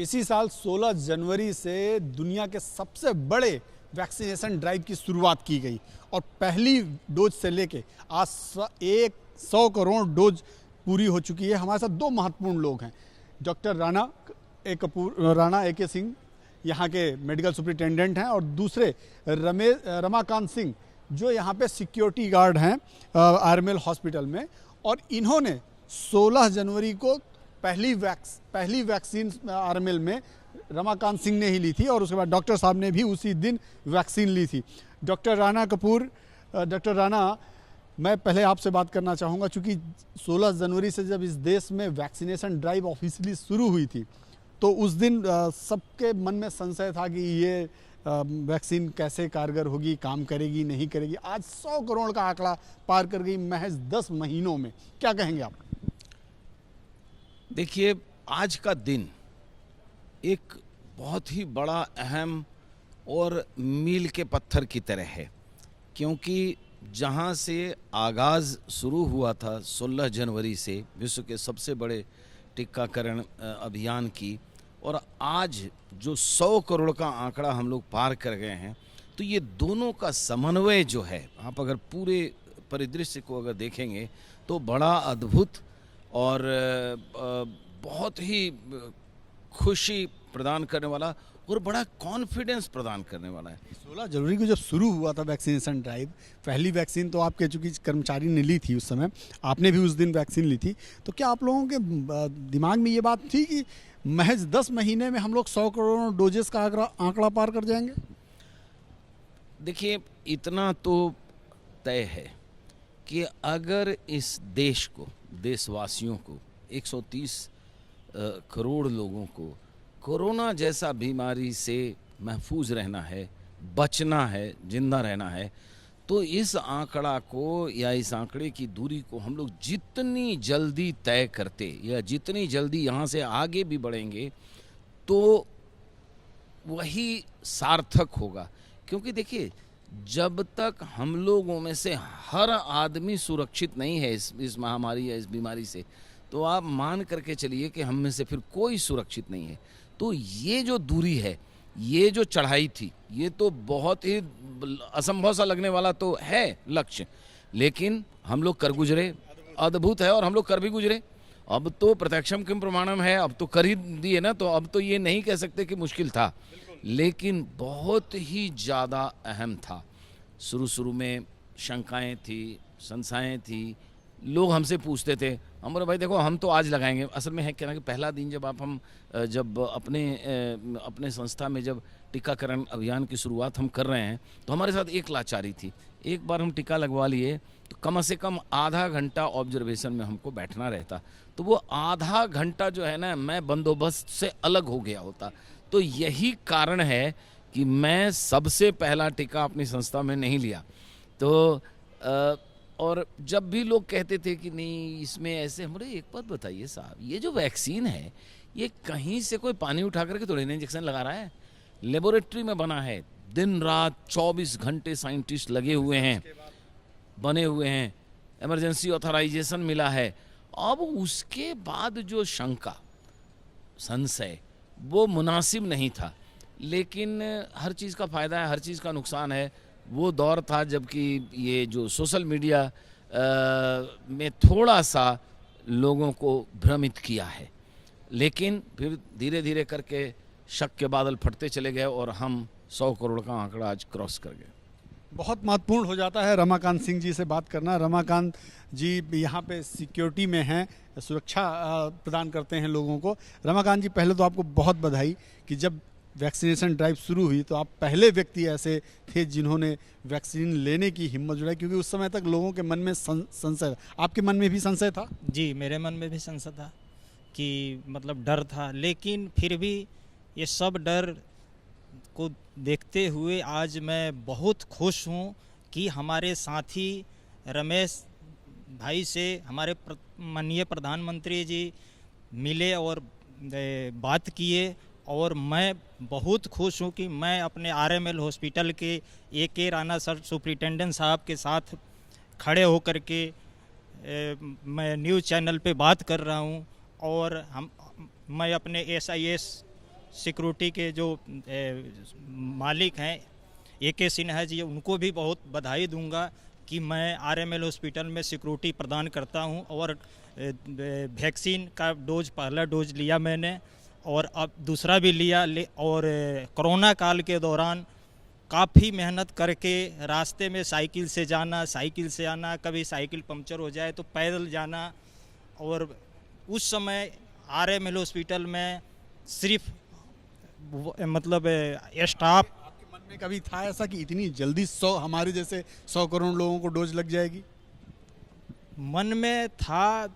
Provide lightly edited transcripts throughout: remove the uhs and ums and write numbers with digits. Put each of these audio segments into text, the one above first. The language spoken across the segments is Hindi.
इसी साल 16 जनवरी से दुनिया के सबसे बड़े वैक्सीनेशन ड्राइव की शुरुआत की गई और पहली डोज से लेके आज 100 करोड़ डोज पूरी हो चुकी है। हमारे साथ दो महत्वपूर्ण लोग हैं, डॉक्टर राणा ए के सिंह यहाँ के मेडिकल सुपरिटेंडेंट हैं और दूसरे रमाकांत सिंह जो यहाँ पे सिक्योरिटी गार्ड हैं आरएमएल हॉस्पिटल में। और इन्होंने 16 जनवरी को पहली वैक्सीन आरएमएल में रमाकांत सिंह ने ही ली थी और उसके बाद डॉक्टर साहब ने भी उसी दिन वैक्सीन ली थी। डॉक्टर राणा, मैं पहले आपसे बात करना चाहूँगा, चूँकि 16 जनवरी से जब इस देश में वैक्सीनेशन ड्राइव ऑफिशियली शुरू हुई थी तो उस दिन सबके मन में संशय था कि ये वैक्सीन कैसे कारगर होगी, काम करेगी नहीं करेगी। आज 100 करोड़ का आंकड़ा पार कर गई महज 10 महीनों में। क्या कहेंगे आप? देखिए, आज का दिन एक बहुत ही बड़ा अहम और मील के पत्थर की तरह है, क्योंकि जहां से आगाज़ शुरू हुआ था 16 जनवरी से विश्व के सबसे बड़े टीकाकरण अभियान की, और आज जो 100 करोड़ का आंकड़ा हम लोग पार कर गए हैं, तो ये दोनों का समन्वय जो है, आप अगर पूरे परिदृश्य को अगर देखेंगे तो बड़ा अद्भुत और बहुत ही खुशी प्रदान करने वाला और बड़ा कॉन्फिडेंस प्रदान करने वाला है। 16 जनवरी को जब शुरू हुआ था वैक्सीनेशन ड्राइव, पहली वैक्सीन तो आपके चूँकि कर्मचारी ने ली थी, उस समय आपने भी उस दिन वैक्सीन ली थी, तो क्या आप लोगों के दिमाग में ये बात थी कि महज 10 महीने में हम लोग 100 करोड़ डोजेस का आंकड़ा पार कर जाएंगे? देखिए, इतना तो तय है कि अगर इस देश को, देशवासियों को, 130 करोड़ लोगों को कोरोना जैसा बीमारी से महफूज रहना है, बचना है, जिंदा रहना है, तो इस आंकड़ा को या इस आंकड़े की दूरी को हम लोग जितनी जल्दी तय करते या जितनी जल्दी यहाँ से आगे भी बढ़ेंगे तो वही सार्थक होगा। क्योंकि देखिए, जब तक हम लोगों में से हर आदमी सुरक्षित नहीं है इस महामारी या इस बीमारी से, तो आप मान करके चलिए कि हम में से फिर कोई सुरक्षित नहीं है। तो ये जो दूरी है, ये जो चढ़ाई थी, ये तो बहुत ही असंभव सा लगने वाला तो है लक्ष्य, लेकिन हम लोग कर गुजरे, अद्भुत है, और हम लोग कर भी गुजरे। अब तो प्रत्यक्षम किम प्रमाणम है, अब तो कर ही दिए ना, तो अब तो ये नहीं कह सकते कि मुश्किल था, लेकिन बहुत ही ज़्यादा अहम था। शुरू में शंकाएं थी, संशयें थी, लोग हमसे पूछते थे, हमारे भाई देखो हम तो आज लगाएंगे। असल में है क्या ना कि पहला दिन जब अपने संस्था में जब टीकाकरण अभियान की शुरुआत हम कर रहे हैं, तो हमारे साथ एक लाचारी थी। एक बार हम टीका लगवा लिए तो कम से कम आधा घंटा ऑब्जर्वेशन में हमको बैठना रहता, तो वो आधा घंटा जो है ना, मैं बंदोबस्त से अलग हो गया होता। तो यही कारण है कि मैं सबसे पहला टीका अपनी संस्था में नहीं लिया। तो और जब भी लोग कहते थे कि नहीं इसमें ऐसे, हमरे एक बात बताइए साहब, ये जो वैक्सीन है ये कहीं से कोई पानी उठा करके थोड़ी ना इंजेक्शन लगा रहा है, लेबोरेटरी में बना है, दिन रात 24 घंटे साइंटिस्ट लगे हुए हैं, बने हुए हैं, इमरजेंसी ऑथराइजेशन मिला है। अब उसके बाद जो शंका, संशय, वो मुनासिब नहीं था। लेकिन हर चीज़ का फ़ायदा है, हर चीज़ का नुकसान है। वो दौर था जबकि ये जो सोशल मीडिया में थोड़ा सा लोगों को भ्रमित किया है, लेकिन फिर धीरे धीरे करके शक के बादल फटते चले गए और हम 100 करोड़ का आंकड़ा आज क्रॉस कर गए। बहुत महत्वपूर्ण हो जाता है रमाकांत सिंह जी से बात करना। रमाकांत जी यहाँ पे सिक्योरिटी में हैं, सुरक्षा प्रदान करते हैं लोगों को। रमाकांत जी, पहले तो आपको बहुत बधाई कि जब वैक्सीनेशन ड्राइव शुरू हुई तो आप पहले व्यक्ति ऐसे थे जिन्होंने वैक्सीन लेने की हिम्मत जुटाई, क्योंकि उस समय तक लोगों के मन में संशय, आपके मन में भी संशय था? जी, मेरे मन में भी संशय था कि मतलब डर था, लेकिन फिर भी ये सब डर को देखते हुए आज मैं बहुत खुश हूँ कि हमारे साथी रमेश भाई से हमारे माननीय प्रधानमंत्री जी मिले और बात किए, और मैं बहुत खुश हूँ कि मैं अपने आरएमएल हॉस्पिटल के ए राणा सर सुपरिटेंडेंट साहब के साथ खड़े होकर के मैं न्यूज़ चैनल पे बात कर रहा हूँ, और मैं अपने SIS सिक्योरिटी के जो मालिक हैं AK सिन्हा जी, उनको भी बहुत बधाई दूंगा कि मैं RML हॉस्पिटल में सिक्योरिटी प्रदान करता हूं और वैक्सीन का डोज, पहला डोज लिया मैंने और अब दूसरा भी लिया और कोरोना काल के दौरान काफ़ी मेहनत करके रास्ते में साइकिल से जाना, साइकिल से आना, कभी साइकिल पंक्चर हो जाए तो पैदल जाना, और उस समय RML हॉस्पिटल में सिर्फ मतलब स्टाफ। आपके मन में कभी था ऐसा कि इतनी जल्दी 100 हमारे जैसे 100 करोड़ लोगों को डोज लग जाएगी? मन में था,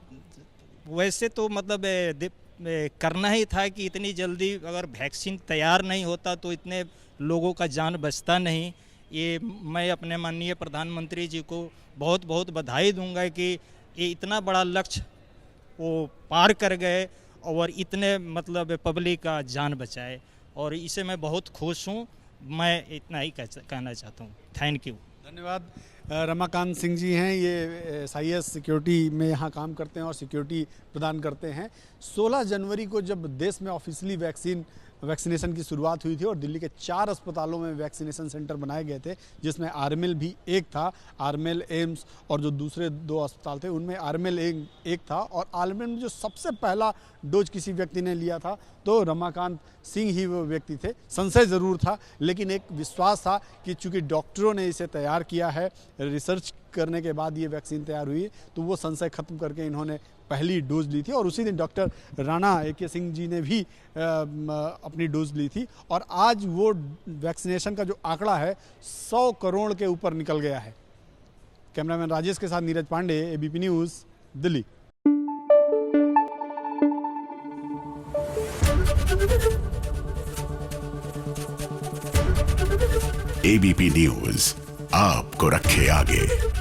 वैसे तो मतलब करना ही था कि इतनी जल्दी अगर वैक्सीन तैयार नहीं होता तो इतने लोगों का जान बचता नहीं। ये मैं अपने माननीय प्रधानमंत्री जी को बहुत बहुत बधाई दूंगा कि ये इतना बड़ा लक्ष्य वो पार कर गए और इतने मतलब पब्लिक का जान बचाए, और इसे मैं बहुत खुश हूँ। मैं इतना ही कहना चाहता हूँ। थैंक यू, धन्यवाद। रमाकांत सिंह जी हैं, ये SIS सिक्योरिटी में यहाँ काम करते हैं और सिक्योरिटी प्रदान करते हैं। 16 जनवरी को जब देश में ऑफिशियली वैक्सीनेशन की शुरुआत हुई थी और दिल्ली के 4 अस्पतालों में वैक्सीनेशन सेंटर बनाए गए थे, जिसमें RML भी एक था, RML एम्स और जो दूसरे 2 अस्पताल थे उनमें RML एक था। और RML में जो सबसे पहला डोज किसी व्यक्ति ने लिया था तो रमाकांत सिंह ही वो व्यक्ति थे। संशय ज़रूर था, लेकिन एक विश्वास था कि चूँकि डॉक्टरों ने इसे तैयार किया है, रिसर्च करने के बाद ये वैक्सीन तैयार हुई, तो वो संशय खत्म करके इन्होंने पहली डोज ली थी। और उसी दिन डॉक्टर राणा AK सिंह जी ने भी अपनी डोज ली थी। और आज वो वैक्सीनेशन का जो आंकड़ा है 100 करोड़ के ऊपर निकल गया है। कैमरामैन राजेश के साथ Neeraj Pandey, ABP news, Delhi. ABP news आपको रखे आगे।